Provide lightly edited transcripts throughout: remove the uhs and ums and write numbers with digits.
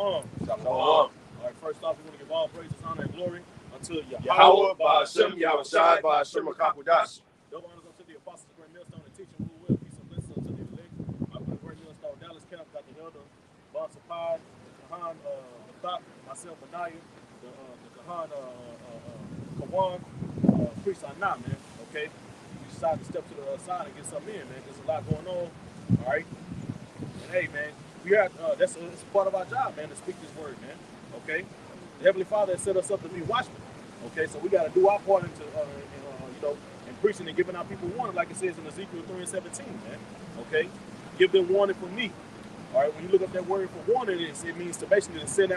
Shalom. Shalom. All right, first off, we want to give all praises, honor, and glory unto Yahweh, Ba'ashem, Yahushai, Ba'ashem, Akakudash. Double honors unto the apostles, great millstone, and teaching who will, peace and blessings unto the elect. I put a great millstone, Dallas Camp, got the elder, Bon Sapad, the Kahan, Mathak, myself, Anaya, the Kahan, Kawan, priest Anah, man, okay? We decided to step to the side and get something in, man. There's a lot going on, all right? And hey, man, we have, that's part of our job, man, to speak this word, man, okay? The Heavenly Father has set us up to be watchmen, okay? So we got to do our part into, in preaching and giving our people warning, like it says in Ezekiel 3:17, man, okay? Give them warning from me, all right? When you look up that word for warning, it means to basically send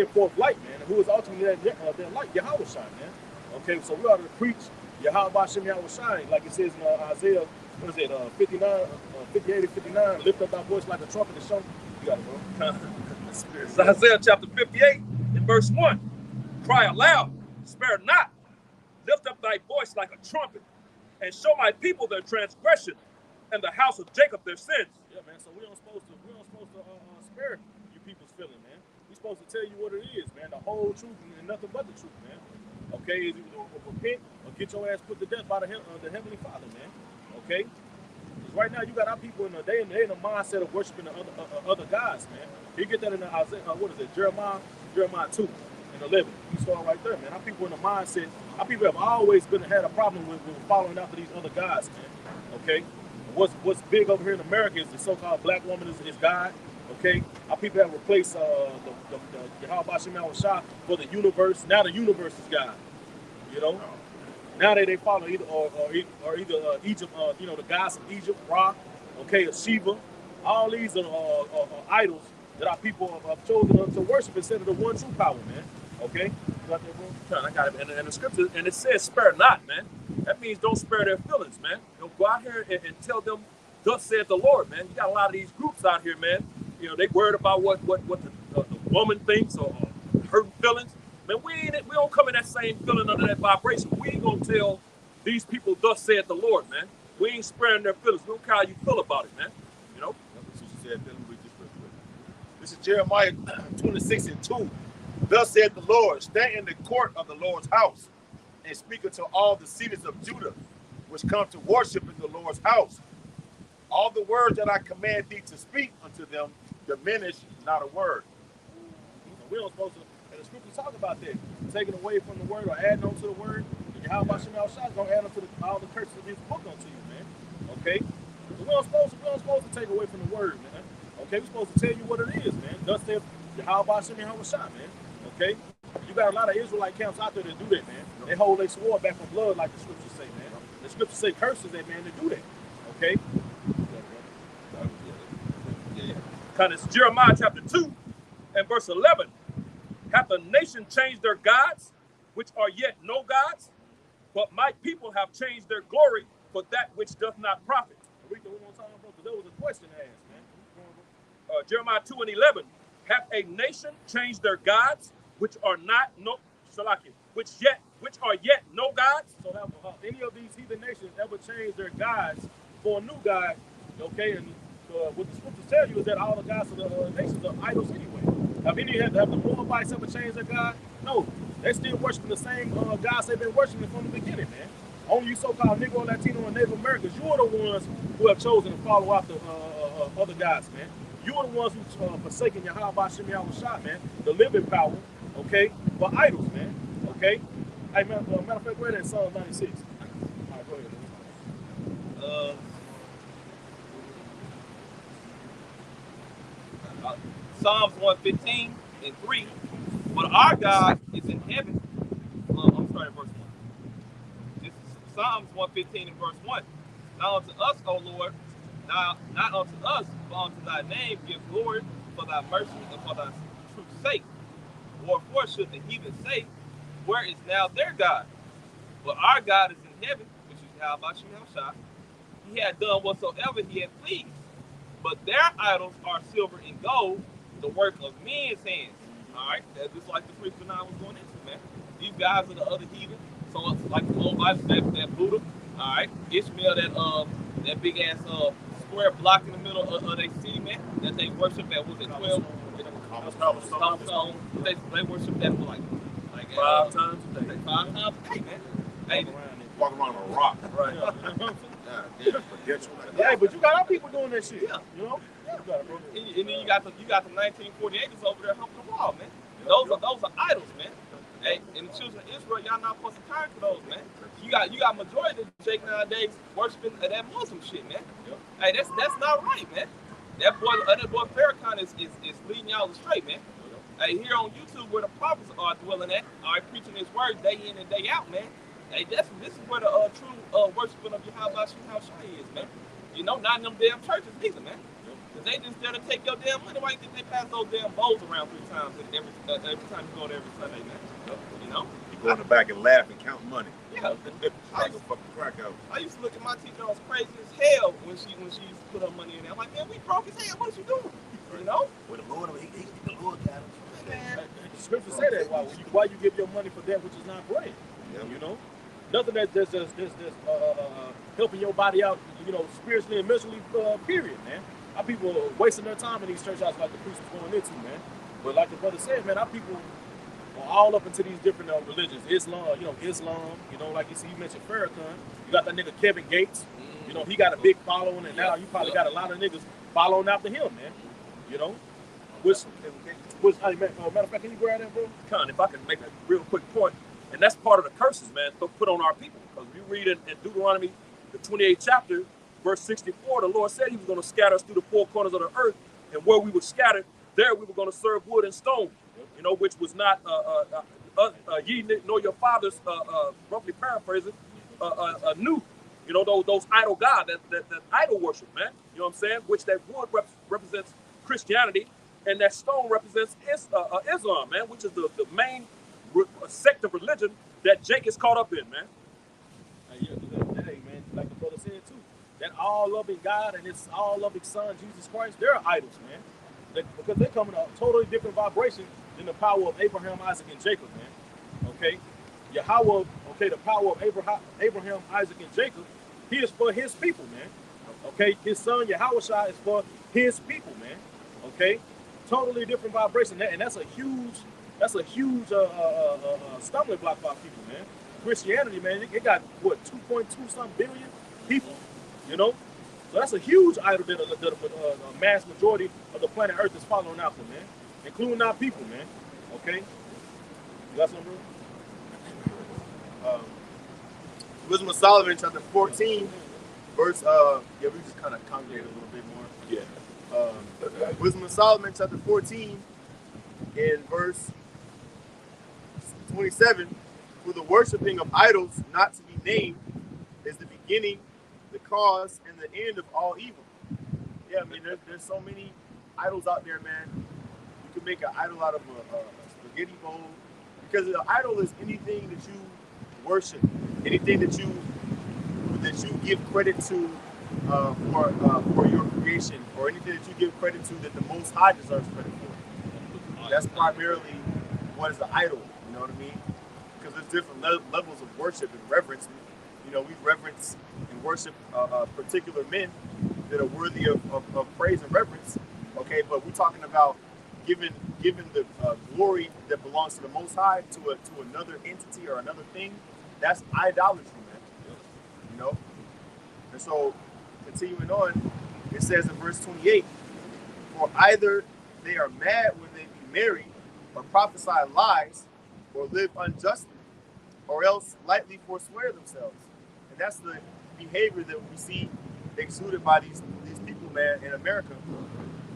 forth light, man, who is ultimately that light, Yahweh shine, man, okay? So we ought to preach Yahweh Ba'ashem Yahweh shine, like it says in Isaiah, 58 and 59, lift up thy voice like a trumpet and show. You got it, bro. It's Isaiah chapter 58 and verse 1. Cry aloud, spare not. Lift up thy voice like a trumpet, and show my people their transgression, and the house of Jacob their sins. Yeah, man. So we don't supposed to spare you people's feeling, man. We supposed to tell you what it is, man. The whole truth and nothing but the truth, man. Okay, is either repent or get your ass put to death by the Heavenly Father, man. Okay. Right now, you got our people in they in the mindset of worshiping the other gods, man. You get that in the Isaiah, Jeremiah 2 and 11. You start right there, man. Our people in the mindset. Our people have always had a problem with following after these other gods, man. Okay. What's big over here in America is the so-called black woman is God. Okay. Our people have replaced the Yahweh Ba'ashem Yahushai for the universe. Now the universe is God. You know. Now they follow either Egypt, the gods of Egypt, Ra, okay, or Shiva. All these are idols that our people have chosen to worship instead of the one true power, man. Okay? You got that, bro? I got it. And the scripture, and it says spare not, man. That means don't spare their feelings, man. Don't go out here and tell them, thus saith the Lord, man. You got a lot of these groups out here, man. You know, they worried about what the woman thinks or her feelings. Man, we don't come in that same feeling under that vibration. We ain't gonna tell these people, thus saith the Lord, man. We ain't sparing their feelings. We don't care how you feel about it, man. You know? This is Jeremiah 26 and 2. Thus saith the Lord, stand in the court of the Lord's house and speak unto all the citizens of Judah, which come to worship in the Lord's house. All the words that I command thee to speak unto them, diminish not a word. We don't supposed to. The scriptures talk about that, taking away from the word or adding on to the word. And Yahweh Ba'ashem Yahushai is gonna add on to all the curses of his book unto you, man. Okay, so we don't supposed to take away from the word, man. Okay, we're supposed to tell you what it is, man. Thus saith Yahweh Ba'ashem Yahushai, man. Okay, you got a lot of Israelite camps out there that do that, man. They hold their sword back from blood, like the scriptures say, man. The scriptures say curses that, man, to do that. Okay. Kind of Jeremiah chapter 2 and verse 11. Hath the nation changed their gods, which are yet no gods? But my people have changed their glory for that which doth not profit. Read the one more time, bro, because there was a question asked, man. Jeremiah 2 and 11. Hath a nation changed their gods, which are not which are yet no gods? So have any of these heathen nations ever changed their gods for a new god? Okay, and what the scriptures tell you is that all the gods of the nations are idols anyway. Have the Moabites ever changed their God? No. They're still worshiping the same gods they've been worshiping from the beginning, man. Only you so-called Negro, Latino, and Native Americans, you are the ones who have chosen to follow after other gods, man. You are the ones who forsaken Yahweh Ba'ashem Yahushai, man, the living power, okay, for idols, man, okay? Hey, matter of fact, read that Psalm 96. All right, go ahead. Psalms 115 and 3. But our God is in heaven. I'm starting verse 1. This is Psalms 115 and verse 1. Now unto us, O Lord, not unto us, but unto thy name give glory for thy mercy and for thy truth's sake. Wherefore should the heathen say, where is now their God? But our God is in heaven, which is Yahweh Ba'ashem Yahushai. He had done whatsoever he had pleased. But their idols are silver and gold, the work of men's hands. All right, that's just like the priest was going into, man. These guys are the other heathen. So it's like the old Bible, that Buddha. All right, Ishmael, that big ass square block in the middle of their city, man, that they worship at, was it 12 Cobblestone. They worship that for like 5 times a day. 5 times a day, man. Hey, Walking around on a rock. Right. Yeah, but you got our people doing that shit. Yeah. You know? Yeah. You got it, bro. and then you got the 1948ers over there humping the wall, man. Those are idols, man. Hey, and the children of Israel, y'all not supposed to turn to those, man. You got majority of Jake nowadays worshiping that Muslim shit, man. Yep. Hey, that's not right, man. That boy Farrakhan is leading y'all astray, man. Hey, here on YouTube where the prophets are dwelling at, are preaching his word day in and day out, man. Hey, this is where the true worshiping of Yahweh Shai is, man. You know, not in them damn churches either, man. Cause they just there to take your damn money. Why you think they pass those damn bowls around 3 times every time you go there every Sunday, man? You know? You go in the back and laugh and count money. Yeah. I used to fucking crack out. I used to look at my teacher, I was crazy as hell when she used to put her money in there. I'm like, man, we broke as hell. What is you doing? You know? With the Lord, the Lord got him. Man. The scripture say that. Why you give your money for that which is not bread? Yeah. You know? Nothing that's helping your body out, you know, spiritually and mentally, period, man. Our people are wasting their time in these church houses like the priest is going into, man. But like the brother said, man, our people are all up into these different religions. Islam, you know, like you mentioned Farrakhan. You got that nigga Kevin Gates. You know, he got a big following, and now you probably got a lot of niggas following after him, man. You know? Which hey, man, matter of fact, can you grab that, bro? If I can make a real quick point, and that's part of the curses, man, put on our people. Because we read in Deuteronomy, the 28th chapter, verse 64, the Lord said he was going to scatter us through the 4 corners of the earth, and where we were scattered, there we were going to serve wood and stone, you know, which was not ye nor your fathers, roughly paraphrasing, knew, you know, those idol gods, that idol worship, man, you know what I'm saying, which that wood represents Christianity, and that stone represents Islam, man, which is the main sect of religion that Jake is caught up in, man. Hey, man, like the brother said too, that all-loving God and his all-loving Son, Jesus Christ, they're idols, man. Because they come in a totally different vibration than the power of Abraham, Isaac, and Jacob, man. Okay? Yahweh, okay, the power of Abraham, Isaac, and Jacob, he is for his people, man. Okay? His son, Yahweh Shai, is for his people, man. Okay? Totally different vibration. And that's a huge stumbling block for our people, man. Christianity, man, it got, what, 2.2 something billion people, you know? So that's a huge idol that the mass majority of the planet Earth is following after, man, including our people, man. Okay? You got something, bro? Wisdom of Solomon, chapter 14, verse, we just kind of congregate a little bit more. Yeah. Wisdom of Solomon, chapter 14, in verse 27, for the worshiping of idols not to be named is the beginning, the cause, and the end of all evil. Yeah, I mean, there's so many idols out there, man. You can make an idol out of a spaghetti bowl, because an idol is anything that you worship, anything that you give credit to for your creation, or anything that you give credit to that the Most High deserves credit for. That's primarily what is the idol. You know what I mean? Because there's different levels of worship and reverence. You know, we reverence and worship particular men that are worthy of praise and reverence. Okay, but we're talking about giving the glory that belongs to the Most High to another entity or another thing. That's idolatry, man. You know. And so, continuing on, it says in verse 28, for either they are mad when they be merry, or prophesy lies, or live unjustly, or else lightly forswear themselves. And that's the behavior that we see exuded by these people, man, in America,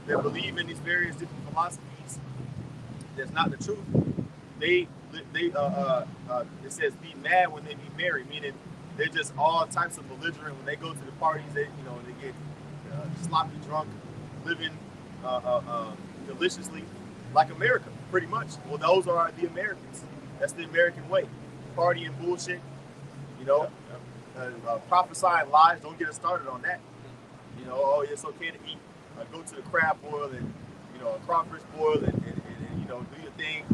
that believe in these various different philosophies that's not the truth. It says be mad when they be merry, meaning they're just all types of belligerent. When they go to the parties, they get sloppy drunk, living deliciously like America, pretty much. Well, those are the Americans. That's the American way. Partying bullshit, you know, prophesying lies. Don't get us started on that. You know, oh, it's okay to eat, go to the crab boil and, you know, a crawfish boil and you know, do your thing.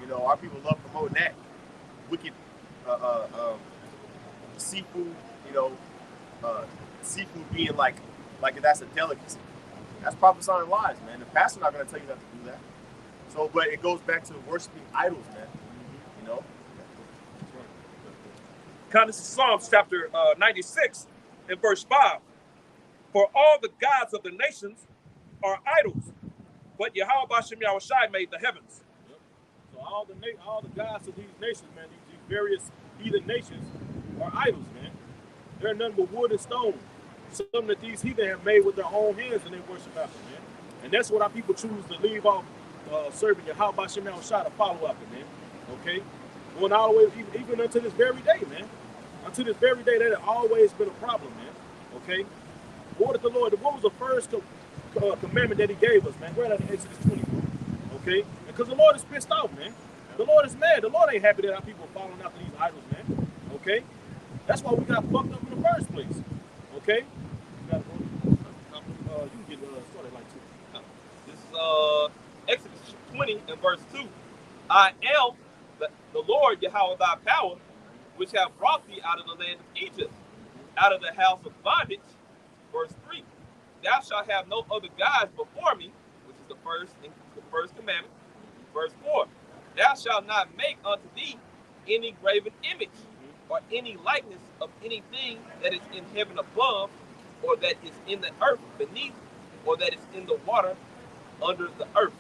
You know, our people love promoting that. Wicked seafood, you know, seafood being like that's a delicacy. That's prophesying lies, man. The pastor's not going to tell you not to do that. So, but it goes back to worshiping idols, man. You know? This is Psalms chapter 96 and verse 5. For all the gods of the nations are idols, but Yahweh Bashem Yahushai made the heavens. Yep. So all the gods of these nations, man, these various heathen nations are idols, man. They're nothing but wood and stone. Something that these heathen have made with their own hands and they worship after, man. And that's what our people choose to leave off serving Yahweh Bashem Yahushai to follow after, man. Okay? Going all the way, even until this very day, man. Until this very day, that has always been a problem, man. Okay? What did the Lord, what was the first commandment that he gave us, man? Right out of Exodus 20. Okay? Because the Lord is pissed off, man. The Lord is mad. The Lord ain't happy that our people are following after these idols, man. Okay? That's why we got fucked up in the first place. Okay? You can get started like two. This is Exodus 20 and verse 2. I am the Lord Yahweh thy power, which have brought thee out of the land of Egypt, out of the house of bondage. Verse 3. Thou shalt have no other gods before me, which is the first commandment. Verse 4. Thou shalt not make unto thee any graven image, or any likeness of anything that is in heaven above, or that is in the earth beneath, or that is in the water under the earth.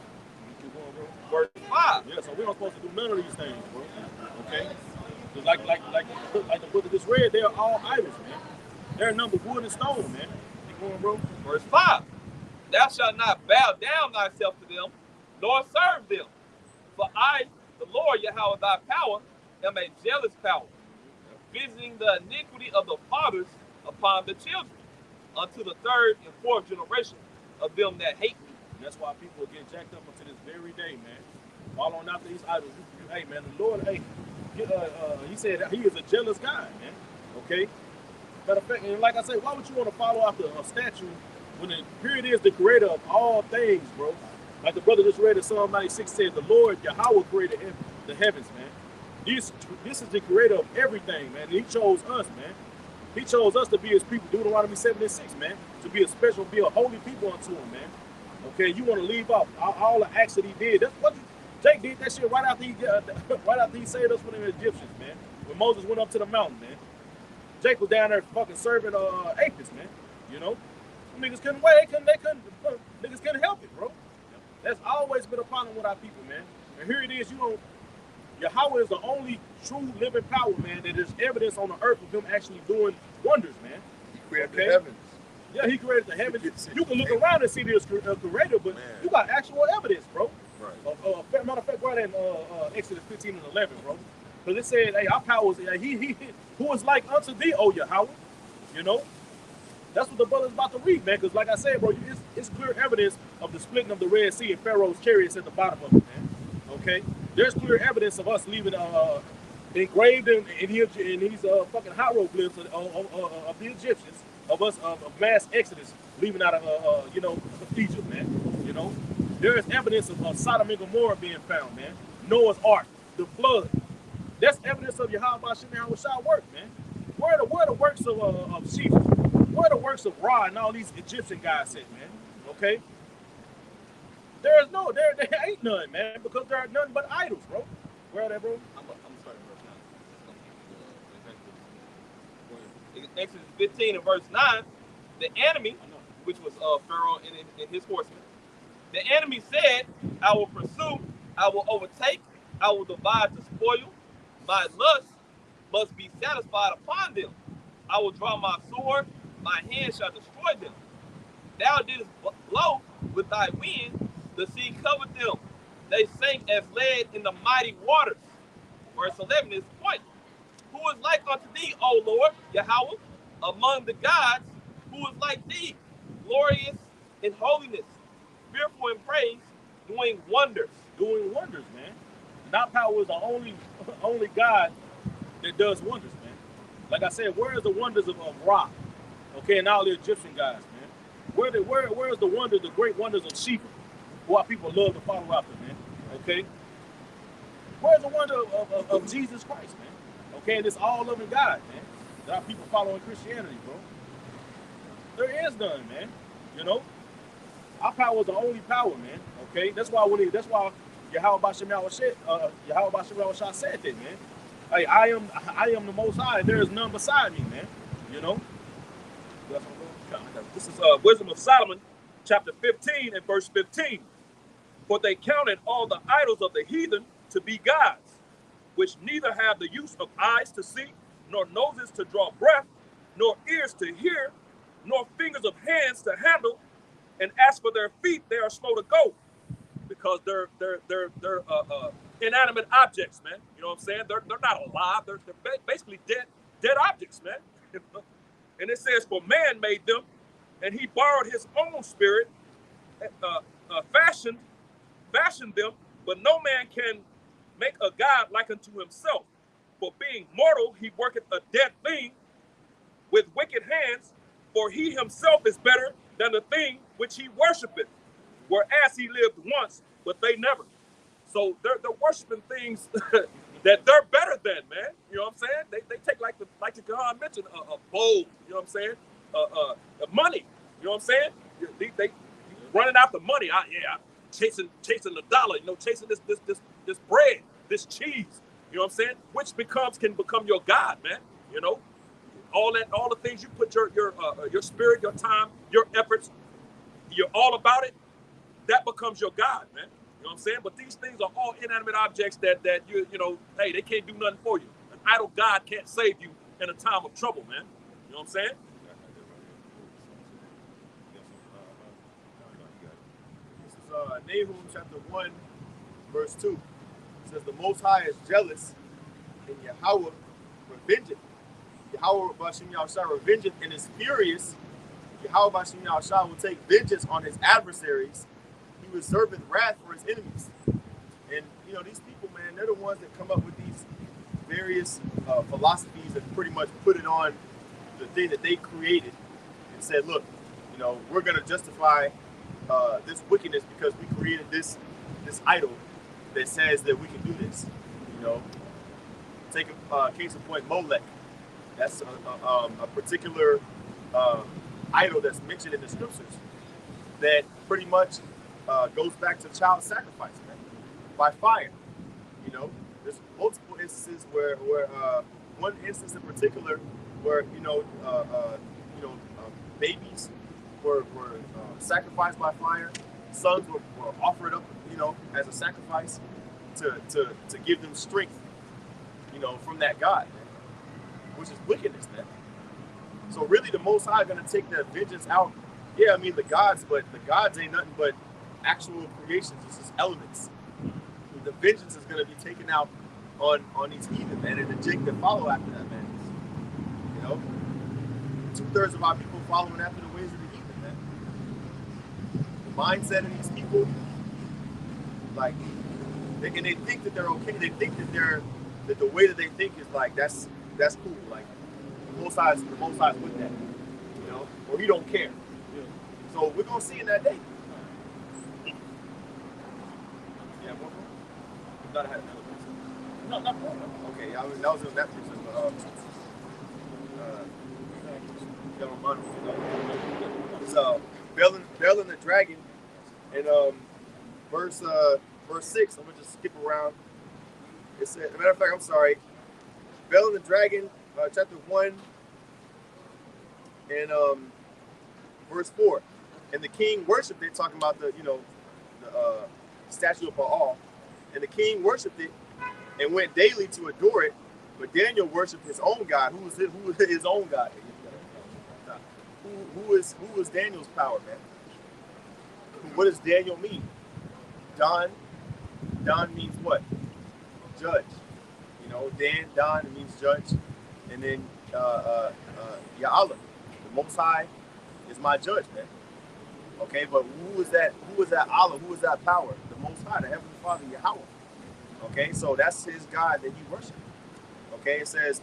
Verse 5. Yeah, so we don't supposed to do none of these things, bro. Okay? Because like the book of this read, they are all idols, man. They're number wood and stone, man. Keep going, bro. Verse 5. Thou shalt not bow down thyself to them, nor serve them. For I, the Lord Yahweh thy power, am a jealous power, visiting the iniquity of the fathers upon the children, unto the third and fourth generation of them that hate me. And that's why people will get jacked up unto this very day, man. Following after these idols. Hey, man, the Lord, hey, he said that he is a jealous God, man. Okay? Matter of fact, and like I said, why would you want to follow after a statue when here it is, the creator of all things, bro? Like the brother just read in Psalm 96 said, the Lord Yahweh created the heavens, man. This is the creator of everything, man. And he chose us, man. He chose us to be his people. Deuteronomy 7 and 6, man. To be a special, be a holy people unto him, man. Okay, you want to leave off all the acts that he did. That's what Jake did that shit right after he saved us from the Egyptians, man. When Moses went up to the mountain, man. Jake was down there fucking serving aphids, man. You know, niggas couldn't wait. Niggas couldn't help it, bro. That's always been a problem with our people, man. And here it is, Yahweh is the only true living power, man. That is evidence on the earth of him actually doing wonders, man. He created the heavens. Yeah, he created the heavens. You can look around and see this creator, but you got actual evidence, bro. Right. Matter of fact, right in Exodus 15 and 11, bro. Because it said, hey, our power is, he who is like unto thee, O Yahweh. You know? That's what the brother's about to read, man. Because like I said, bro, it's clear evidence of the splitting of the Red Sea and Pharaoh's chariots at the bottom of it, man. Okay? There's clear evidence of us leaving engraved in these fucking hieroglyphs of the Egyptians, of us, of mass exodus, leaving out of, Egypt, man. You know? There is evidence of Sodom and Gomorrah being found, man. Noah's Ark, the flood. That's evidence of Yahweh Bashem Yahushai work, man. Where are the works of Sheba? Where are the works of Ra and all these Egyptian guys at, man? Okay? There ain't none, man, because there are none but idols, bro. Where are they, bro? I'm sorry, verse 9. Exodus 15 and verse 9, the enemy, which was Pharaoh and his horsemen, the enemy said, I will pursue, I will overtake, I will divide the spoil. My lust must be satisfied upon them. I will draw my sword, my hand shall destroy them. Thou didst blow with thy wind, the sea covered them. They sank as lead in the mighty waters. Verse 11 is the point. Who is like unto thee, O Lord, Yahweh, among the gods? Who is like thee, glorious in holiness, fearful in praise, doing wonders? Doing wonders, man. Not power is the only God that does wonders, man. Like I said, where is the wonders of Ra? Okay, and all the Egyptian guys, man. Where is the wonders, the great wonders of Sheba, who our people love to follow after, man? Okay? Where's the wonder of Jesus Christ, man? Okay, and it's all loving God, man. That our people following Christianity, bro. There is none, man. You know? Our power is the only power, man. Okay, that's why Yahweh Shah said that, man. Hey, I am the Most High. There is none beside me, man. You know. This is Wisdom of Solomon, chapter 15 and verse 15. For they counted all the idols of the heathen to be gods, which neither have the use of eyes to see, nor noses to draw breath, nor ears to hear, nor fingers of hands to handle. And as for their feet, they are slow to go, because they're inanimate objects, man. You know what I'm saying? They're not alive. They're basically dead objects, man. And it says, for man made them, and he borrowed his own spirit, fashioned them, but no man can make a god like unto himself. For being mortal, he worketh a dead thing with wicked hands, for he himself is better than the thing which he worshipeth, whereas he lived once, but they never. So they're worshiping things that they're better than, man. You know what I'm saying? They take, like the Quran mentioned, a bowl, you know what I'm saying? Money, you know what I'm saying? They running after money. I'm chasing the dollar, you know, chasing this bread, this cheese, you know what I'm saying? Which can become your God, man. You know, all the things you put your spirit, your time, your efforts, you're all about it. That becomes your God, man. You know what I'm saying? But these things are all inanimate objects that you know, hey, they can't do nothing for you. An idle God can't save you in a time of trouble, man. You know what I'm saying? This is Nahum chapter 1, verse 2. It says, the Most High is jealous, and Yahweh revengeth. Yahweh Bashim Yahushua revengeth and is furious. Yahweh Bashim Yahushua will take vengeance on his adversaries. He reserveth wrath for his enemies. And, you know, these people, man, they're the ones that come up with these various philosophies and pretty much put it on the thing that they created and said, look, you know, we're going to justify this wickedness because we created this idol that says that we can do this. You know, take a case in point, Molech. That's a particular idol that's mentioned in the scriptures that pretty much goes back to child sacrifice, man, by fire. You know, there's multiple instances where one instance in particular where babies were sacrificed by fire, sons were offered up, you know, as a sacrifice to give them strength, you know, from that God, man, which is wickedness, man. So really, the Most High going to take that vengeance out. Yeah, I mean the gods, but the gods ain't nothing but actual creations. It's just elements. The vengeance is going to be taken out on these heathen, man, and the jink that follow after that, man. You know, 2/3 of our people following after the ways of the heathen, man. The mindset of these people, like, they think that they're okay. They think that the way that they think is like that's cool. Like the Most High is with that, you know, or he don't care. Yeah. So we're gonna see in that day. Yeah, what? Not had another person. No, not one. Okay, that was in that person. It's Belle and the Dragon, and verse 6. I'm gonna just skip around. It said, as a matter of fact, I'm sorry. Belle and the Dragon, chapter 1, and verse 4. And the king worshipped it, talking about the statue of Baal. And the king worshipped it and went daily to adore it. But Daniel worshipped his own God. Who was his own God? Who is Daniel's power, man? What does Daniel mean? Don means what? Judge. You know, Don means judge. And then Ya'ala, the Most High, is my judge, man. Okay, but who is that Allah? Who is that power? The Most High, the Heavenly Father, Yahweh. Okay, so that's his God that he worshipped. Okay, it says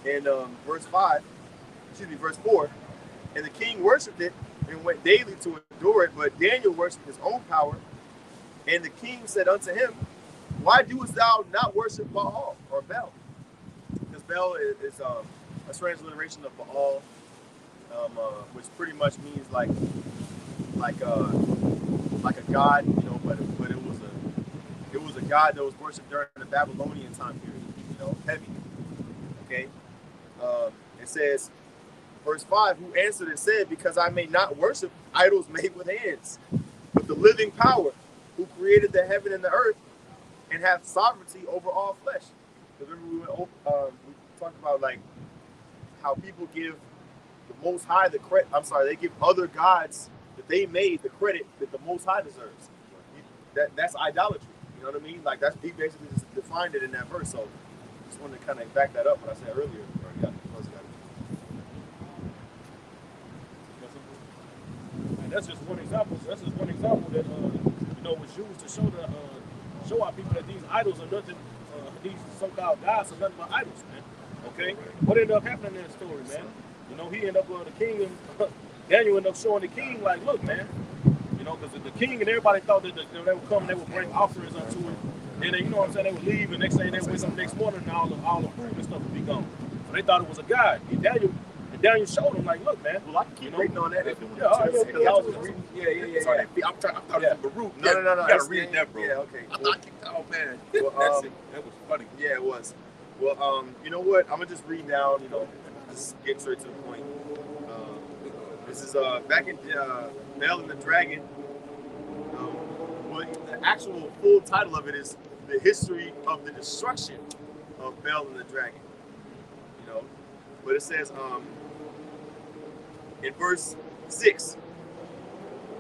in verse 4, and the king worshipped it and went daily to adore it, but Daniel worshipped his own power. And the king said unto him, why doest thou not worship Baal or Belle? Because Belle is a transliteration of Baal. which pretty much means like a god, you know, but it was a god that was worshipped during the Babylonian time period, you know, heavy. Okay, it says, verse 5, who answered and said, because I may not worship idols made with hands, but the living power, who created the heaven and the earth, and hath sovereignty over all flesh. Remember we talked about like how people give the Most High the credit. I'm sorry, they give other gods that they made the credit that the Most High deserves. That's idolatry. You know what I mean? Like that's he basically just defined it in that verse. So just wanted to kind of back that up what I said earlier. And that's just one example. That's just one example that you know was used to show our people that these idols are nothing. These so-called gods are nothing but idols, man. Okay, what ended up happening in that story, man? You know, he ended up the king, and Daniel ended up showing the king, like, look, man. You know, because the king and everybody thought that they would come and they would bring offerings unto it. And then, you know what I'm saying, they would leave, and next thing they would wake up next morning and all the food and stuff would be gone. So they thought it was a god. And Daniel showed them, like, look, man. Well, I can keep reading on that. Yeah, all right, I was just reading. Yeah. Sorry, I thought it was Baruch. No. You gotta read that, bro. Yeah, okay. Oh man, Well, that was funny. Yeah, it was. Well, you know what? I'm gonna just read down. You know, just get straight to the point. This is back in Belle and the Dragon. Well, the actual full title of it is The History of the Destruction of Belle and the Dragon. You know, but it says in verse 6,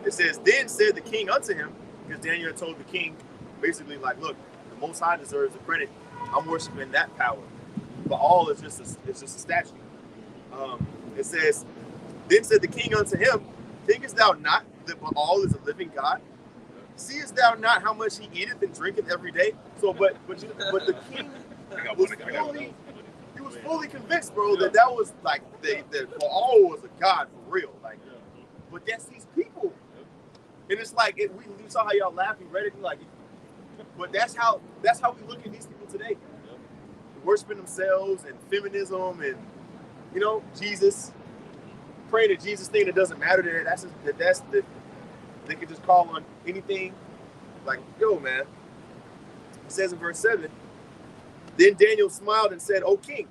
it says, then said the king unto him, because Daniel had told the king, basically like, look, the Most High deserves the credit. I'm worshiping that power. But all is just a statue. It says, then said the king unto him, thinkest thou not that Baal is a living God? Seest thou not how much he eateth and drinketh every day? So, but the king was fully convinced, bro, that was like that Baal was a god for real. Like, but that's these people, and it's like we saw how y'all laugh. We read it, like, but that's how we look at these people today, worshiping themselves and feminism and Jesus. Praying that Jesus thing that doesn't matter to them. They can just call on anything. Like, yo, man. It says in verse 7, then Daniel smiled and said, O king.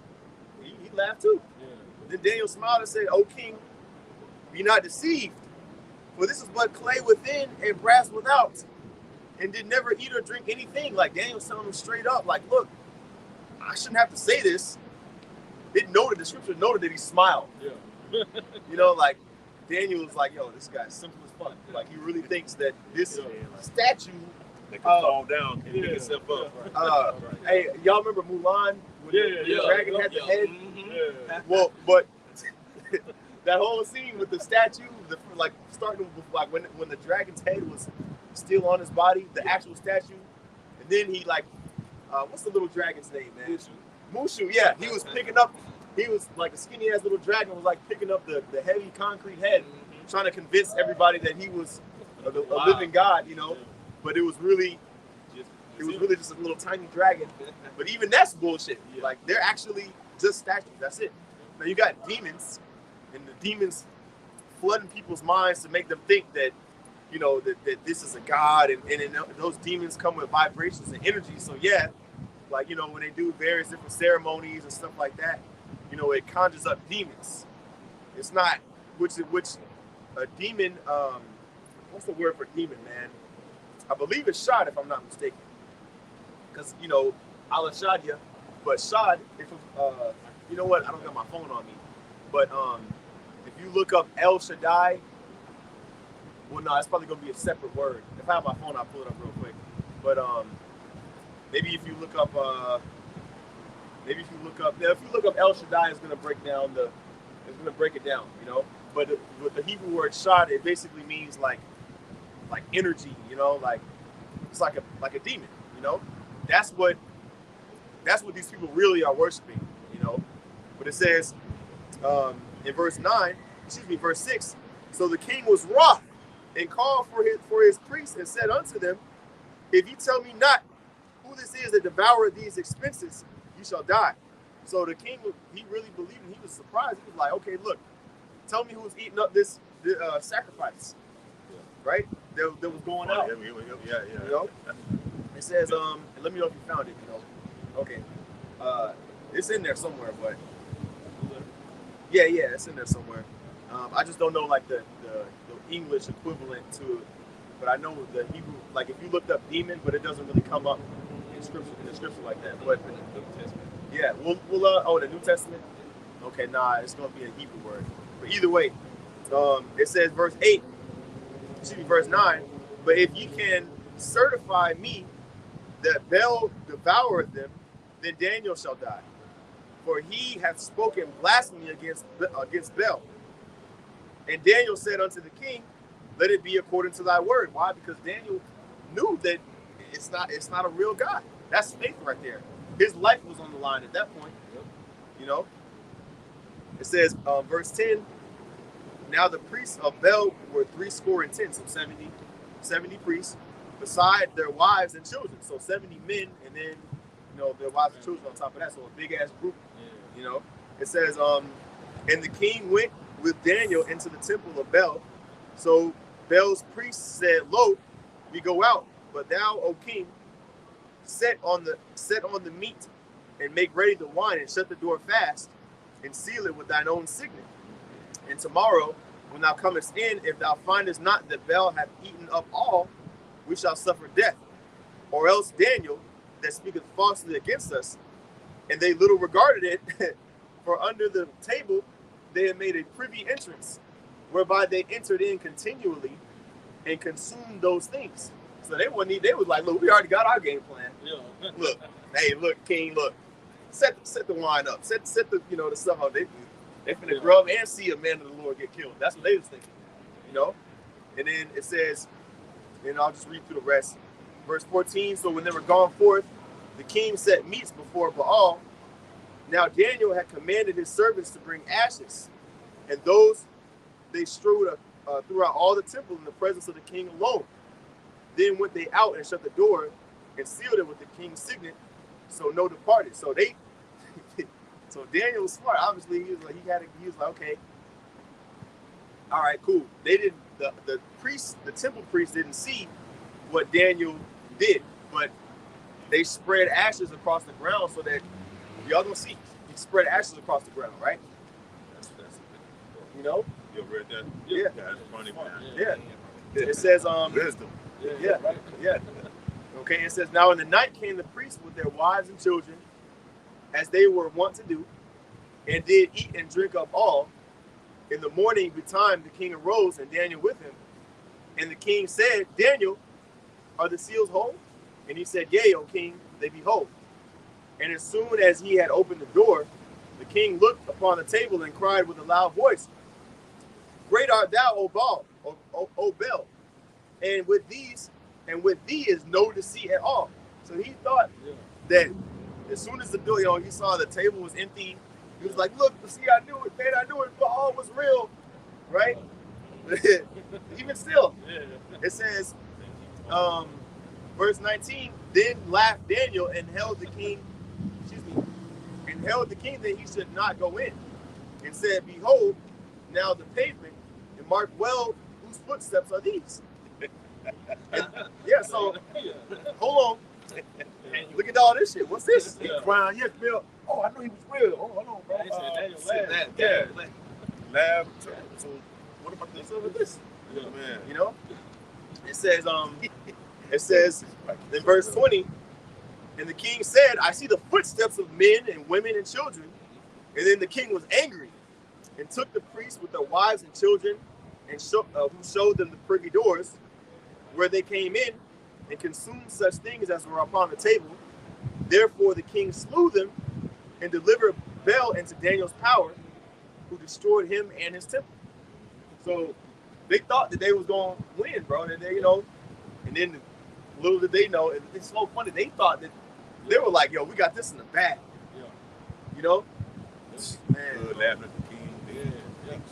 He laughed too. Yeah. Then Daniel smiled and said, O king, be not deceived, for this is but clay within and brass without, and did never eat or drink anything. Like Daniel's telling him straight up, like, look, I shouldn't have to say this. The scripture noted that he smiled. Yeah. Like Daniel was like, yo, this guy's simple as fuck. Like he really thinks that this statue that can fall down and pick itself up. Hey, y'all remember Mulan? When the dragon had the head? Mm-hmm. Yeah. Well, but that whole scene with the statue, starting with like when the dragon's head was still on his body, the actual statue, and then he what's the little dragon's name, man? Mushu. Yeah, he was picking up. He was like a skinny ass little dragon, was like picking up the heavy concrete head, trying to convince everybody that he was a living god, But it was really just a little tiny dragon. But even that's bullshit. Like they're actually just statues. That's it. Now you got demons, and the demons flooding people's minds to make them think that that this is a god, and those demons come with vibrations and energy. So when they do various different ceremonies and stuff like that, it conjures up demons. It's not, which a demon, what's the word for demon, man? I believe it's shad, if I'm not mistaken. Because, Allah Shadia, but shad, you know what, I don't got my phone on me, but if you look up El Shaddai, well, no, it's probably going to be a separate word. If I have my phone, I'll pull it up real quick. But maybe if you look up El Shaddai, it's gonna break it down, But with the Hebrew word shad, it basically means like energy, like it's like a demon, That's what these people really are worshiping, But it says in verse 6, so the king was wroth and called for his priests and said unto them, if you tell me not who this is that devoureth these expenses, you shall die. So the king, he really believed, and he was surprised. He was like, okay, look, tell me who's eating up this sacrifice, right? That was going out. Yeah. You know, it says and let me know if you found it. You know, okay, it's in there somewhere, but yeah, it's in there somewhere. I just don't know like the English equivalent to it, but I know the Hebrew. Like if you looked up demon, but it doesn't really come up in the scripture like that. But yeah, we'll the New Testament. Okay, nah, it's gonna be a Hebrew word. But either way, it says verse 9. But if ye can certify me that Belle devoureth them, then Daniel shall die, for he hath spoken blasphemy against Belle. And Daniel said unto the king, let it be according to thy word. Why? Because Daniel knew that it's not a real God. That's faith right there. His life was on the line at that point. You know? It says, verse 10, now the priests of Belle were 70, so 70 priests, beside their wives and children. So 70 men, and then, you know, their wives and children on top of that. So a big ass group, you know. It says, and the king went with Daniel into the temple of Belle. So Belle's priests said, lo, we go out, but thou, O king, set on the meat and make ready the wine and shut the door fast and seal it with thine own signet. And tomorrow, when thou comest in, if thou findest not that Belle hath eaten up all, we shall suffer death. Or else Daniel, that speaketh falsely against us, and they little regarded it, for under the table they had made a privy entrance, whereby they entered in continually and consumed those things. So they was like, look, we already got our game plan. Yeah. Look, king, look. Set the wine up. Set the the stuff out. They finna grub and see a man of the Lord get killed. That's what they was thinking. You know? And then it says, and I'll just read through the rest. Verse 14, so when they were gone forth, the king set meats before Baal. Now Daniel had commanded his servants to bring ashes, and those they strewed throughout all the temple in the presence of the king alone. Then went they out and shut the door and sealed it with the king's signet, so no departed. So so Daniel was smart. Obviously, he was like, okay, all right, cool. They didn't. The priests, the temple priests, didn't see what Daniel did, but they spread ashes across the ground so that y'all gonna see. He spread ashes across the ground, right? That's you know. You read that? Yeah. That's funny, man. Yeah. It says wisdom. Yeah. Okay, it says, now in the night came the priests with their wives and children, as they were wont to do, and did eat and drink up all. In the morning betime the king arose, and Daniel with him. And the king said, Daniel, are the seals whole? And he said, yea, O king, they be whole. And as soon as he had opened the door, the king looked upon the table and cried with a loud voice, great art thou, O Baal, O Belle, and with thee is no deceit at all. So he thought that as soon as the door, he saw the table was empty, he was like, look, see, I knew it, man, I knew it, Baal was real, right? Even still, it says, verse 19, then laughed Daniel and held the king that he should not go in, and said, behold, now the pavement, and mark well whose footsteps are these. So hold on. Look at all this shit. What's this? Crying, yes, Bill. Oh, I knew he was real. Oh, hold on, bro. He said Daniel Lab. So what about this? Yeah, man. You know? It says in verse 20, and the king said, I see the footsteps of men and women and children. And then the king was angry and took the priests with their wives and children and who showed them the privy doors where they came in and consumed such things as were upon the table. Therefore the king slew them and delivered Belle into Daniel's power, who destroyed him and his temple. So they thought that they was going to win, bro. And they, and then little did they know, it's so funny, they thought that they were like, yo, we got this in the bag. Man, good laughing at the king.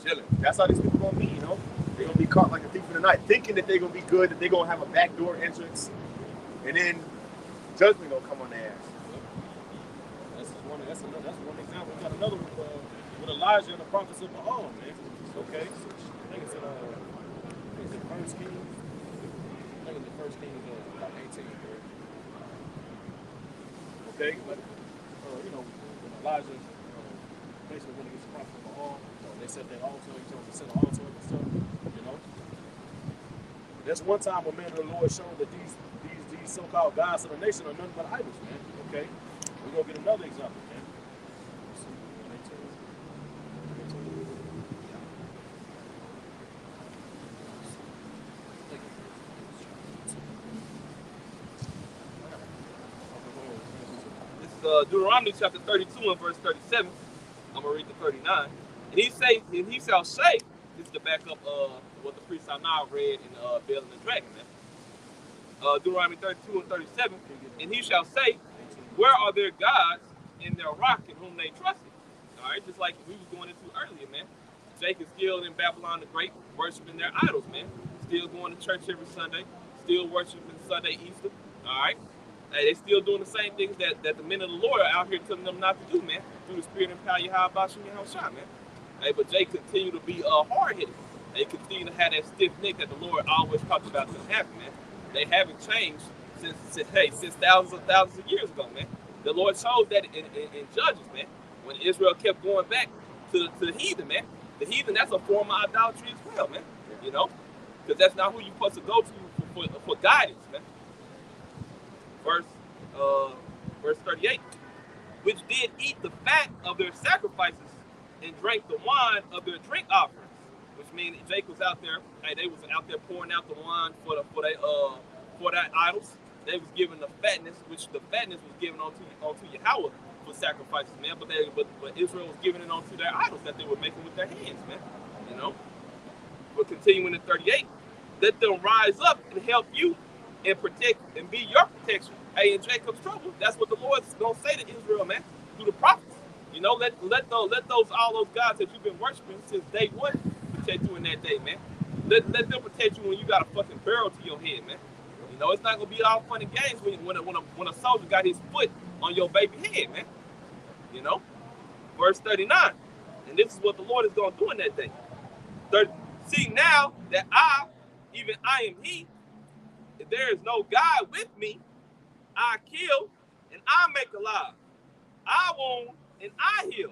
Chilling. That's how these people gonna be, They're gonna be caught like a thief in the night, thinking that they're gonna be good, that they're gonna have a backdoor entrance, and then judgment gonna come on their ass. That's one example. We got another one with Elijah and the prophets of Baal, man. So Okay, I think it's in First Kings. I think it's in First Kings 18. Okay, but you know, when Elijah basically when he gets the prophet from Baal, they set that altar, he told them to set an altar and stuff. You know, that's one time when man of the Lord showed that these so-called gods of the nation are nothing but idols, man. Okay, we're gonna get another example, man. Deuteronomy chapter 32 and verse 37. I'm gonna read the 39. And he shall say, this is the backup of what the priest I now read in Belle and the Dragon, man. Deuteronomy 32 and 37. And he shall say, where are their gods in their rock in whom they trusted? All right, just like we was going into earlier, man. Jacob still in Babylon the Great, worshiping their idols, man. Still going to church every Sunday, still worshiping Sunday Easter. All right. Hey, they still doing the same things that the men of the Lord are out here telling them not to do, man. Through the spirit and power, Yahweh Shah, man. Hey, but they continue to be hard-headed. They continue to have that stiff neck that the Lord always talked about them having, man. They haven't changed since thousands of years ago, man. The Lord showed that in Judges, man. When Israel kept going back to the heathen, man. The heathen, that's a form of idolatry as well, man. You know? Because that's not who you're supposed to go to for guidance, man. Verse 38, which did eat the fat of their sacrifices and drank the wine of their drink offerings, which means Jake was out there. Hey, they was out there pouring out the wine for that idols. They was giving the fatness, which the fatness was given onto Yahweh for sacrifices, man. But Israel was giving it onto their idols that they were making with their hands, man. You know. But continuing in 38, let them rise up and help you and protect and be your protection. Hey, in Jacob's trouble, that's what the Lord's gonna say to Israel, man, through the prophets. You know, let all those gods that you've been worshiping since day one protect you in that day, man. Let them protect you when you got a fucking barrel to your head, man. You know, it's not gonna be all fun and games when a soldier got his foot on your baby head, man. You know, verse 39, and this is what the Lord is gonna do in that day. See now that I am He. If there is no God with me, I kill and I make alive. I wound and I heal.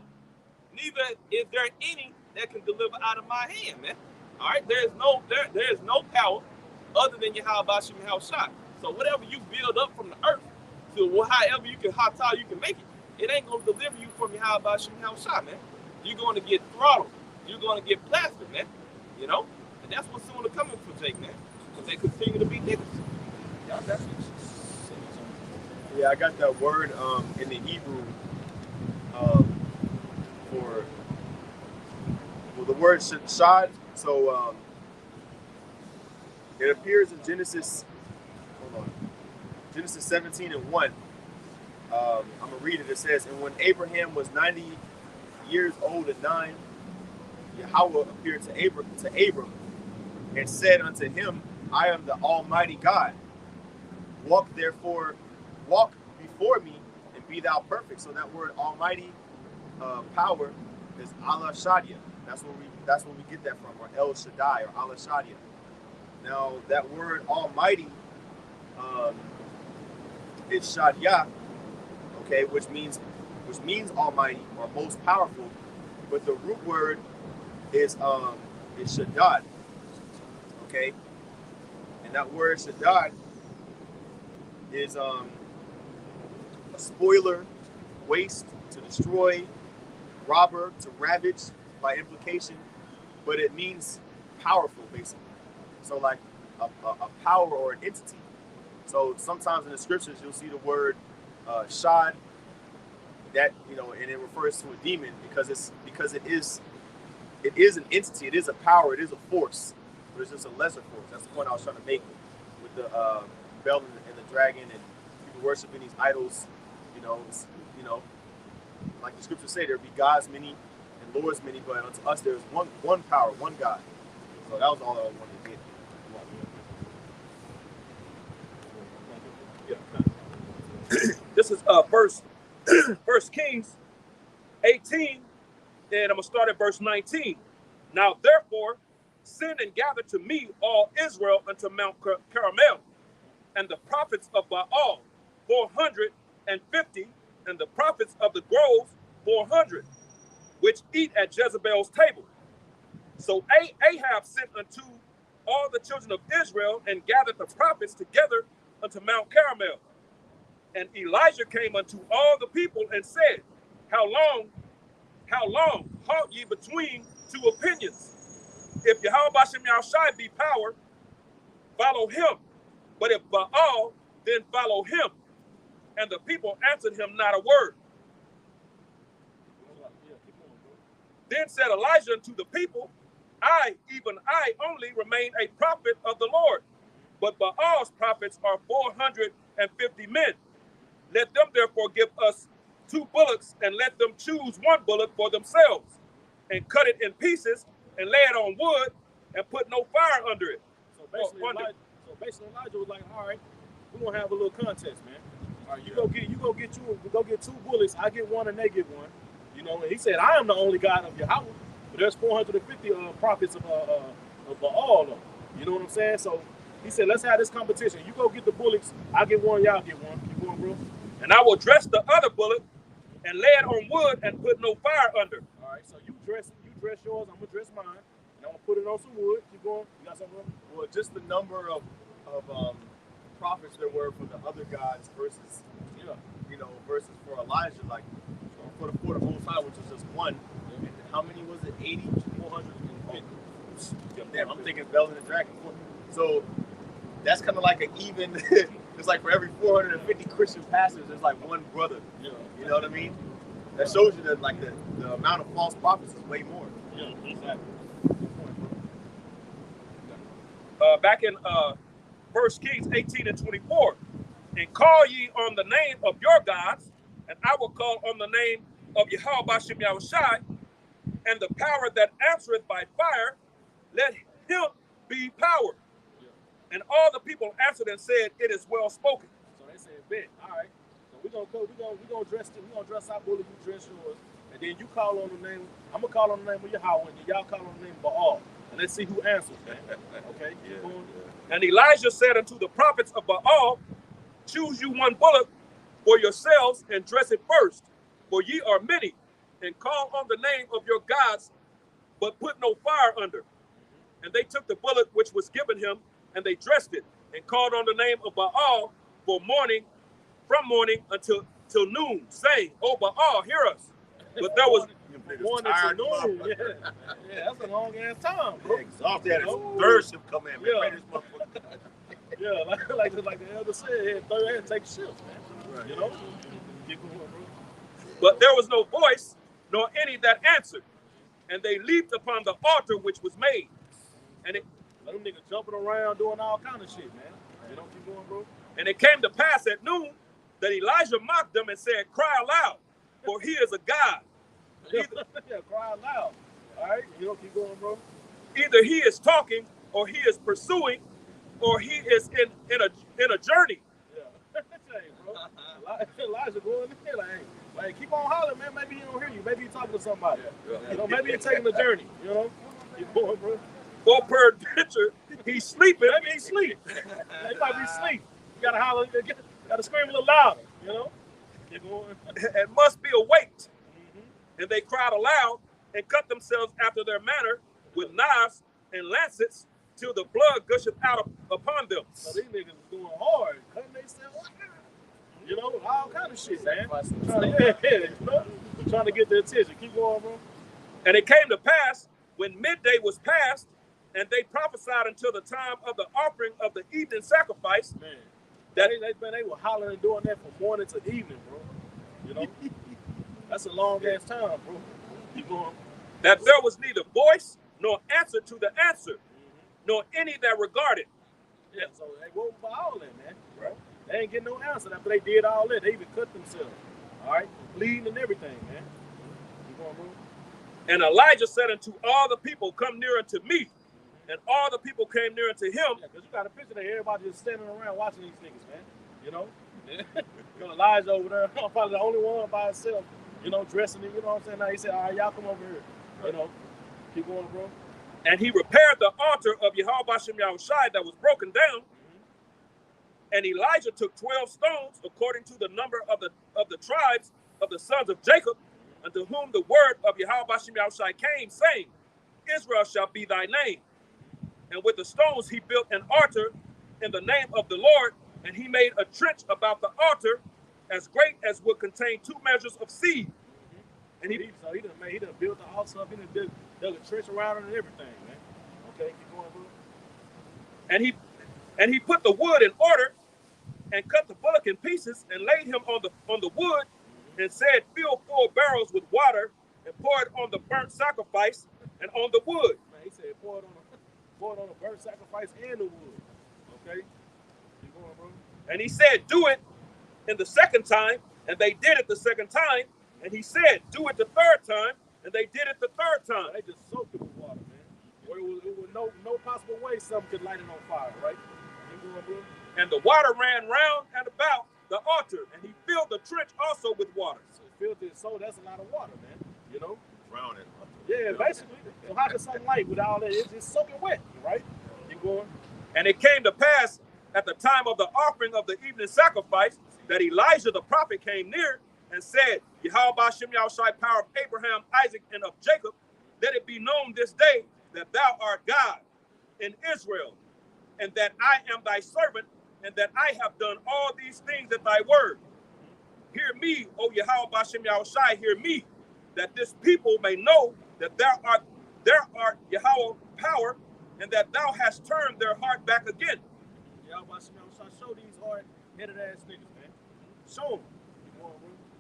Neither is there any that can deliver out of my hand, man. All right, there is no power other than Yahweh Shah. So whatever you build up from the earth to however how tall you can make it ain't gonna deliver you from Yahweh Shah, man. You're going to get throttled. You're going to get plastered, man. You know, and that's what's soon to come for Jake, man. Because they continue to be niggas. Y'all definitely. Yeah, I got that word in the Hebrew for the word shad. So it appears in Genesis 17 and 1. I'm gonna read it. It says, and when Abraham was 90 years old and 9, Yahweh appeared to Abram and said unto him, I am the Almighty God. Walk before me and be thou perfect. So that word Almighty power is Allah Shadia. That's where we get that from, or El Shaddai, or Allah Shadia. Now that word Almighty is Shadia, okay, which means Almighty or most powerful, but the root word is Shaddad, okay, and that word Shaddad is a spoiler, waste, to destroy, robber, to ravage by implication, but it means powerful, basically. So like a power or an entity. So sometimes in the scriptures you'll see the word shad, that, you know, and it refers to a demon because it is an entity, it is a power, it is a force, but it's just a lesser force. That's the point I was trying to make with the Belle and the dragon and people worshiping these idols. You know, like the scriptures say, there be gods many and lords many, but unto us there is one power, one God. So that was all I wanted to get. This is First Kings 18, and I'm gonna start at verse 19. Now therefore, send and gather to me all Israel unto Mount Carmel, and the prophets of Baal 450, and the prophets of the groves 400, which eat at Jezebel's table. So Ahab sent unto all the children of Israel and gathered the prophets together unto Mount Carmel. And Elijah came unto all the people and said, How long halt ye between two opinions? If Yahweh Bashem Yahushai be power, follow him. But if Baal, then follow him. And the people answered him not a word. Then said Elijah unto the people, I, even I only, remain a prophet of the Lord. But Baal's prophets are 450 men. Let them therefore give us 2 bullocks, and let them choose 1 bullock for themselves, and cut it in pieces, and lay it on wood, and put no fire under it. So basically, Elijah was like, all right, we're gonna have a little contest, man. All right, you go get 2 bullets, I get 1 and they get 1. You know, and he said, I am the only God of Yahweh, but there's 450 prophets of Baal. You know what I'm saying? So he said, let's have this competition. You go get the bullets, I get 1, y'all get 1. Keep going, bro. And I will dress the other bullock and lay it on wood and put no fire under. All right, so you dress yours, I'm gonna dress mine, and I'm gonna put it on some wood. Keep going. You got something, bro? Well, just the number of prophets there were for the other gods versus, versus for Elijah, like for the Most High, which was just 1. And how many was it? 80, 450. Damn, I'm thinking Belle and the Dragon. So that's kind of like an even. It's like for every 450 Christian pastors, there's like 1 brother. Yeah. You know what I mean? That shows you that like the amount of false prophets is way more. Yeah, exactly. Back in 1 Kings 18 and 24, and call ye on the name of your gods, and I will call on the name of Yahweh Bashem Yahushai, and the power that answereth by fire, let him be power. Yeah. And all the people answered and said, It is well spoken. So they said, bet. All right. So we're gonna dress our bullet, you dress yours, and then you call on the name. I'm gonna call on the name of Yahweh, and then y'all call on the name of Baal. And let's see who answers, man. Okay? Yeah. And Elijah said unto the prophets of Baal, Choose you 1 bullock for yourselves, and dress it first, for ye are many, and call on the name of your gods, but put no fire under. And they took the bullock which was given him, and they dressed it, and called on the name of Baal from morning until noon, saying, O Baal, hear us. But there was morning to noon. Yeah, that's a long ass time, bro. Exhausted. Had his third shift come in. Yeah. Yeah, like the elder said, third had to take a shift, man. Right. You know? Keep going, bro. But there was no voice, nor any that answered. And they leaped upon the altar which was made. And it them niggas jumping around doing all kind of shit, man. You know, keep going, bro. And it came to pass at noon that Elijah mocked them and said, Cry aloud, for he is a God. Yeah, cry loud. All right, you know, keep going, bro. Either he is talking, or he is pursuing, or he is in a journey. Yeah. Hey, bro. Elijah going in there like, keep on hollering, man. Maybe he don't hear you. Maybe he's talking to somebody. Yeah. You know, maybe he's taking a journey. You know, keep going, bro. For peradventure, he's sleeping. Maybe he's asleep. He might be asleep. You gotta holler, gotta scream a little louder. You know, keep going. And must be awake. And they cried aloud and cut themselves after their manner with knives and lancets till the blood gusheth out upon them. So these niggas was going hard, cutting themselves, you know, all kind of shit, man. Trying to get their attention. Keep going, bro. And it came to pass when midday was past, and they prophesied until the time of the offering of the evening sacrifice. Man, that they were hollering and doing that from morning to evening, bro. You know, that's a long ass time, bro. Keep going. That there was neither voice nor answer to the answer, nor any that regarded. Yeah, so they woke for all that, man. Right. They ain't getting no answer after they did all that. They even cut themselves. All right, bleeding and everything, man. Keep going, bro. And Elijah said unto all the people, Come near unto me. And all the people came near unto him. Yeah, because you got a picture there, everybody just standing around watching these niggas, man. You know? You know, Elijah over there, probably the only one by himself, you know, dressing it, you know what I'm saying? Now he said, all right, y'all come over here. You know, keep going, bro. And he repaired the altar of Yahweh Shem Yahushai that was broken down. And Elijah took 12 stones according to the number of the tribes of the sons of Jacob, unto whom the word of Yahweh Shem Yahushai came, saying, Israel shall be thy name. And with the stones he built an altar in the name of the Lord, and he made a trench about the altar as great as would contain 2 measures of seed. And he done built the altar up, he done dug a trench around it and everything, man. Okay, keep going, bro. And he put the wood in order, and cut the bullock in pieces, and laid him on the wood, and said, Fill 4 barrels with water, and pour it on the burnt sacrifice and on the wood. Man, he said pour it on the burnt sacrifice and the wood. Okay, keep going, bro. And he said, Do it in the second time, and they did it the second time. And he said, Do it the third time, and they did it the third time. They just soaked it with water, man. Where it was no possible way something could light it on fire, right? Keep going, bro. And the water ran round and about the altar, and he filled the trench also with water. So filled it, so that's a lot of water, man. You know? Drown it. Yeah, basically. So how can something light with all that? It's soaking wet, right? Keep going. And it came to pass at the time of the offering of the evening sacrifice that Elijah the prophet came near and said, Yahweh Shem Yahushai, power of Abraham, Isaac, and of Jacob, let it be known this day that thou art God in Israel, and that I am thy servant, and that I have done all these things at thy word. Hear me, O Yahweh Shem Yahushai, hear me, that this people may know that thou art Yahweh power, and that thou hast turned their heart back again. Yahweh Shem Yahushai, show these hard-headed ass niggas, man. Show them.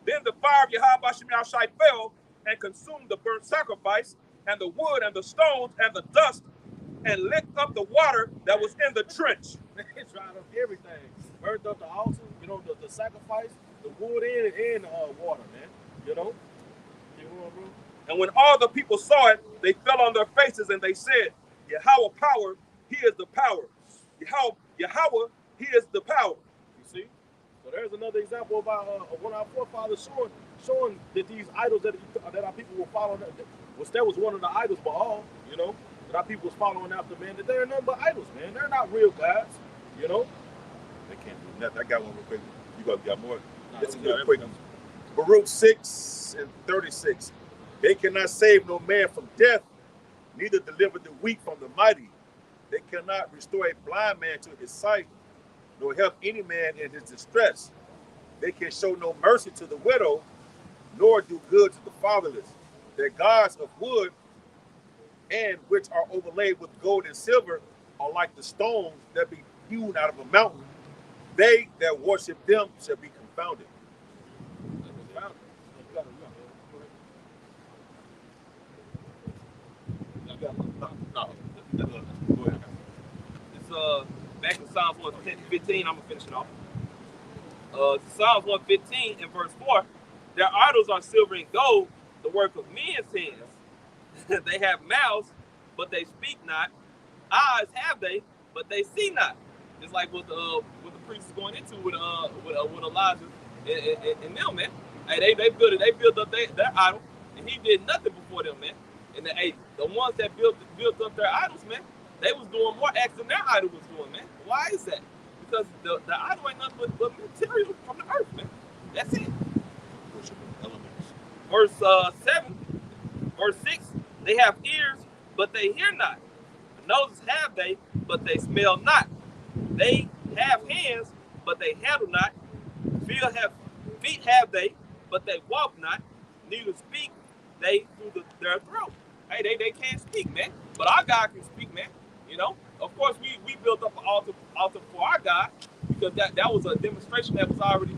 Then the fire of Yahweh Shem Yahushai fell and consumed the burnt sacrifice, and the wood, and the stones, and the dust, and licked up the water that was in the trench. It dried up everything. Burned up the altar, you know, the sacrifice, the wood and water, man. You know? You know, bro? And when all the people saw it, they fell on their faces, and they said, Yahweh power, he is the power. Yahweh, he is the power. You see? So there's another example of one of our forefathers showing that these idols that our people were following, that was one of the idols, Baal, you know, that our people was following after, man, that they're nothing but idols, man. They're not real gods, you know? They can't do nothing. I got one real quick. You got more? Listen Nah, real quick. Baruch 6:36. They cannot save no man from death, neither deliver the weak from the mighty. They cannot restore a blind man to his sight, nor help any man in his distress. They can show no mercy to the widow, nor do good to the fatherless. Their gods of wood, and which are overlaid with gold and silver, are like the stones that be hewn out of a mountain. They that worship them shall be confounded. Go ahead. It's back in Psalms 115. I'm gonna finish it off. Psalms 115 and verse 4. Their idols are silver and gold, the work of men's hands. They have mouths, but they speak not. Eyes have they, but they see not. It's like what the priest is going into with Elijah and them, man. Hey, they built up their idol, and he did nothing before them, man. And the ones that built up their idols, man, they was doing more acts than their idol was doing, man. Why is that? Because the idol ain't nothing but material from the earth, man. That's it. Verse 7, verse 6, they have ears, but they hear not. Noses have they, but they smell not. They have hands, but they handle not. Feet have they, but they walk not. Neither speak they through their throat. Hey, they can't speak, man. But our God can speak, man. You know, of course, we built up an altar for our God, because that was a demonstration that was already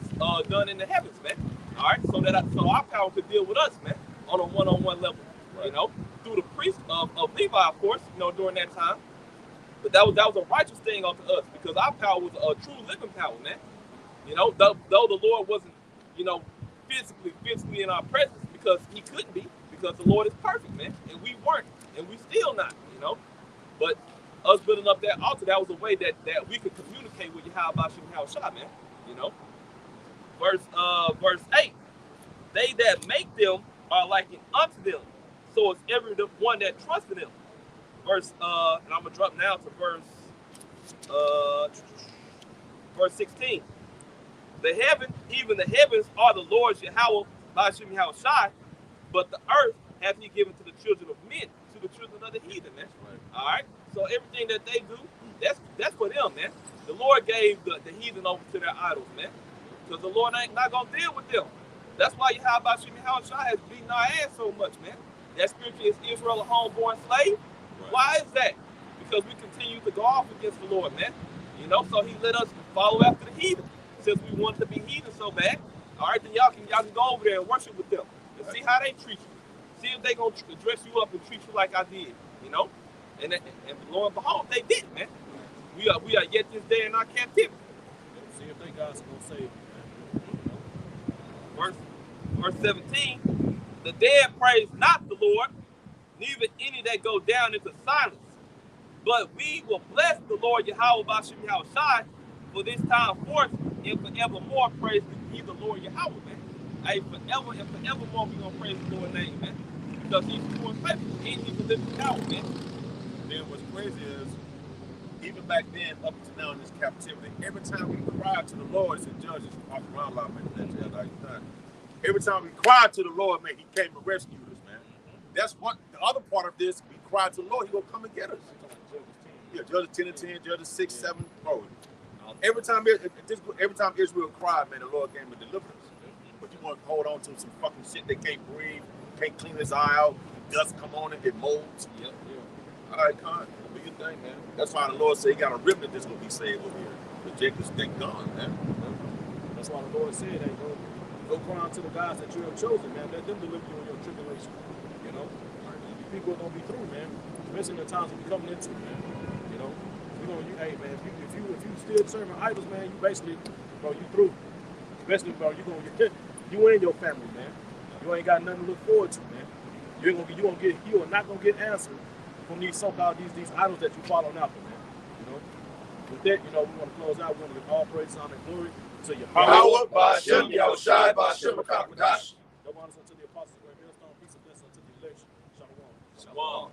done in the heavens, man. All right, so our power could deal with us, man, on a one-on-one level. Right. You know, through the priest of Levi, of course, you know, during that time. But that was a righteous thing unto us, because our power was a true living power, man. You know, though the Lord wasn't, you know, physically in our presence, because he couldn't be, because the Lord is perfect, man, and we weren't, and we still not, you know. But us building up that altar, that was a way that we could communicate with Yahweh Shem Yahushai, man, you know. Verse 8, they that make them are likened unto them, so is every one that trusts in them. verse, and I'm gonna drop now to verse 16. The heaven, even the heavens, are the Lord's Yahweh, Yahweh Shai, but the earth hath he given to the children of men, to the children of the heathen, man. Right. All right. So everything that they do, that's for them, man. The Lord gave the heathen over to their idols, man, because the Lord ain't not gonna deal with them. That's why Yahweh Shai has beaten our ass so much, man. That scripture is Israel a homeborn slave. Right. Why is that? Because we continue to go off against the Lord, man. You know, so he let us follow after the heathen. Since we want to be heathen so bad, all right, then y'all can go over there and worship with them and see how they treat you. See if they gonna dress you up and treat you like I did, you know. And lo and behold, they did, man. We are yet this day in our captivity. See if they God's gonna save you, man. Verse 17, the dead praise not the Lord, neither any that go down into silence. But we will bless the Lord Yahweh Bashim Yahweh Shai for this time forth and forevermore praise ye the Lord Yahweh, man. Hey, forever and forevermore we gonna praise the Lord's name, man. Because he's true and faithful. He ain't even living power, man. Then what's crazy is, even back then, up to now in this captivity, every time we cry to the Lord, it's in Judges, off around a lot, man. Every time we cry to the Lord, man, he came and rescued us, man. That's what the other part of this. We cry to the Lord, he gonna come and get us. Yeah, Judges 10 and 10, Judges 6, 7, bro. Every time Israel cried, man, the Lord came and delivered us. But you want to hold on to some fucking shit they can't breathe, can't clean his eye out, dust come on and it molds. Yep. All right, Con, do your thing, man. That's why the Lord said he got a remnant that's gonna be saved over here. The Jacob's thing gone, man. That's why the Lord said, hey, go cry unto the guys that you have chosen, man. Let them deliver you in your tribulation. You know, you people are gonna be through, man. Especially in the times that we're coming into, man. You know, hey, man, if you still serving idols, man, you basically, bro, you through. Especially, bro, you and your family, man. You ain't got nothing to look forward to, man. You are not gonna get answers from these so-called these idols that you follow now, man. You know, with that, you know, we want to close out. We want to give all praise, honor, and glory to your Yahweh, Ba'ashem, Yahushai, Ba'ashem, Akakadash. Double honors unto the apostles, great millstone, peace and blessings unto the election. Shalom. Shalom.